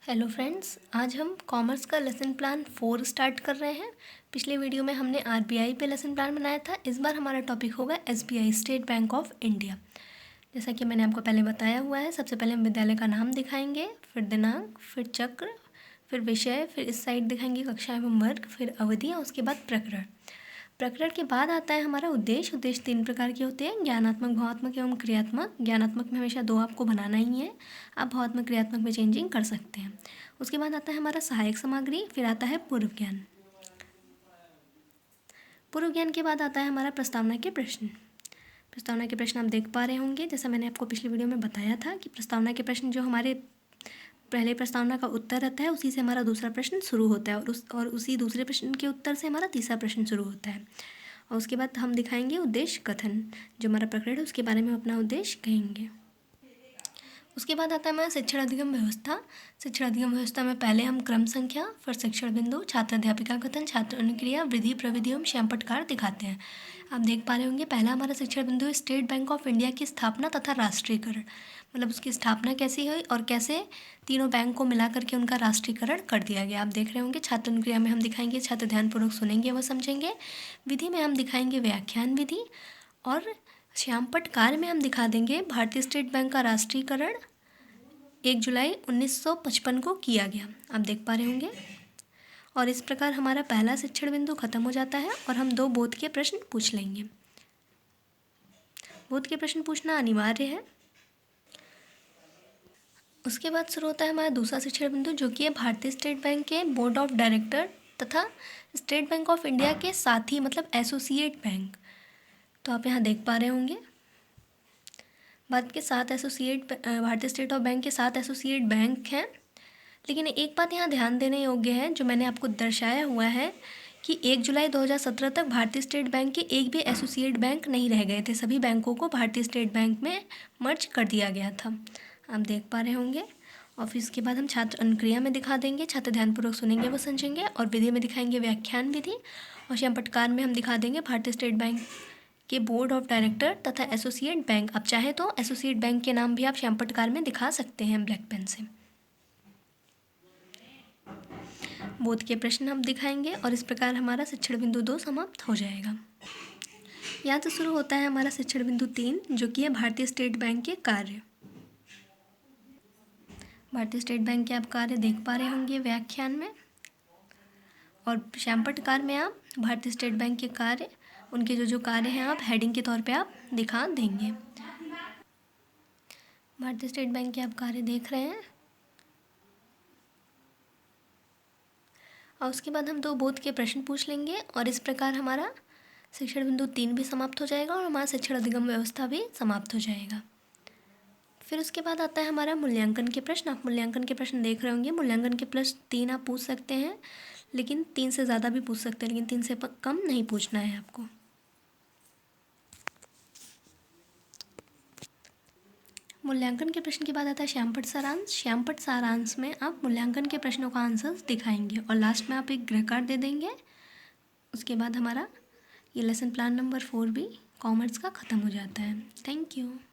Hello friends, आज हम commerce का लेसन प्लान 4 स्टार्ट कर रहे हैं। पिछले वीडियो में हमने आरबीआई पे लेसन प्लान बनाया था। इस बार हमारा टॉपिक होगा SBI, state bank of India. जैसा कि मैंने आपको पहले बताया हुआ है, सबसे पहले हम विद्यालय का नाम दिखाएंगे, फिर दिनांक, फिर चक्र, फिर विषय, फिर इस साइड दिखाएंगे कक्षा एवं वर्ग, फिर अवधि और उसके बाद प्रकरण। प्रकरण के बाद आता है हमारा उद्देश्य। उद्देश्य 3 प्रकार के होते हैं, ज्ञानात्मक, भावात्मक एवं क्रियात्मक। ज्ञानात्मक में हमेशा 2 आपको बनाना ही है, आप भावात्मक क्रियात्मक में चेंजिंग कर सकते हैं। उसके बाद आता है हमारा सहायक सामग्री, फिर आता है पूर्व ज्ञान। पूर्व ज्ञान के बाद आता है हमारा प्रस्तावना के प्रश्न। प्रस्तावना के प्रश्न आप देख पा रहे होंगे, जैसा मैंने आपको पिछली वीडियो में बताया था कि प्रस्तावना के प्रश्न जो हमारे पहले प्रस्तावना का उत्तर रहता है, उसी से हमारा दूसरा प्रश्न शुरू होता है और उसी दूसरे प्रश्न के उत्तर से हमारा तीसरा प्रश्न शुरू होता है। और उसके बाद हम दिखाएंगे उद्देश्य कथन। जो हमारा प्रकरण है उसके बारे में हम अपना उद्देश्य कहेंगे। उसके बाद आता है हमारा शिक्षण अधिगम व्यवस्था। शिक्षण अधिगम व्यवस्था में पहले हम क्रम संख्या, फिर शिक्षण बिंदु, छात्र अध्यापिका कथन, छात्र अनुक्रिया, विधि, प्रविधि एवं श्यामपटकार दिखाते हैं। आप देख पा रहे होंगे, पहला हमारा शिक्षण बिंदु है स्टेट बैंक ऑफ इंडिया की स्थापना तथा राष्ट्रीयकरण। मतलब उसकी स्थापना कैसी हुई और कैसे तीनों बैंक को मिला करके उनका राष्ट्रीयकरण कर दिया गया। आप देख रहे होंगे। छात्र अनुक्रिया में हम दिखाएंगे, छात्र ध्यानपूर्वक सुनेंगे व समझेंगे। विधि में हम दिखाएंगे व्याख्यान विधि, और श्यामपटकार में हम दिखा देंगे भारतीय स्टेट बैंक का राष्ट्रीयकरण 1 जुलाई 1955 को किया गया। आप देख पा रहे होंगे। और इस प्रकार हमारा पहला शिक्षण बिंदु खत्म हो जाता है और हम 2 बोध के प्रश्न पूछ लेंगे। बोध के प्रश्न पूछना अनिवार्य है। उसके बाद शुरू होता है हमारा दूसरा शिक्षण बिंदु, जो कि है भारतीय स्टेट बैंक के बोर्ड ऑफ डायरेक्टर तथा स्टेट बैंक ऑफ इंडिया के साथी, मतलब एसोसिएट बैंक। तो आप यहाँ देख पा रहे होंगे, भारतीय स्टेट ऑफ बैंक के 7 एसोसिएट बैंक हैं। लेकिन एक बात यहाँ ध्यान देने योग्य है, जो मैंने आपको दर्शाया हुआ है कि 1 जुलाई 2017 तक भारतीय स्टेट बैंक के एक भी एसोसिएट बैंक नहीं रह गए थे। सभी बैंकों को भारतीय स्टेट बैंक में मर्ज कर दिया गया था। आप देख पा रहे होंगे। और फिर इसके बाद हम छात्र अनुक्रिया में दिखा देंगे, छात्र ध्यानपूर्वक सुनेंगे व समझेंगे। और विधि में दिखाएंगे व्याख्यान विधि, और श्यामपटकार में हम दिखा देंगे भारतीय स्टेट बैंक के बोर्ड ऑफ डायरेक्टर तथा एसोसिएट बैंक। आप चाहे तो एसोसिएट बैंक के नाम भी आप श्यामपटकार में दिखा सकते हैं ब्लैक पेन से। बोध के प्रश्न हम दिखाएंगे और इस प्रकार हमारा शिक्षण बिंदु 2 समाप्त हो जाएगा। यहाँ से शुरू होता है हमारा शिक्षण बिंदु 3, जो कि है भारतीय स्टेट बैंक के कार्य। भारतीय स्टेट बैंक के आप कार्य देख पा रहे होंगे व्याख्यान में, और श्यामपटकार में आप भारतीय स्टेट बैंक के कार्य, उनके जो कार्य हैं आप हेडिंग के तौर पे आप दिखा देंगे। भारतीय स्टेट बैंक के आप कार्य देख रहे हैं। और उसके बाद हम 2 बोध के प्रश्न पूछ लेंगे और इस प्रकार हमारा शिक्षण बिंदु 3 भी समाप्त हो जाएगा और हमारा शिक्षण अधिगम व्यवस्था भी समाप्त हो जाएगा। फिर उसके बाद आता है हमारा मूल्यांकन के प्रश्न। आप मूल्यांकन के प्रश्न देख रहे होंगे। मूल्यांकन के प्रश्न 3 आप पूछ सकते हैं, लेकिन 3 से ज़्यादा भी पूछ सकते हैं, लेकिन 3 से कम नहीं पूछना है आपको। मूल्यांकन के प्रश्न के बाद आता है श्यामपट सारांश। श्यामपट सारांश में आप मूल्यांकन के प्रश्नों का आंसर्स दिखाएंगे और लास्ट में आप एक गृह कार्य दे देंगे। उसके बाद हमारा ये लेसन प्लान नंबर 4 भी कॉमर्स का ख़त्म हो जाता है। Thank you.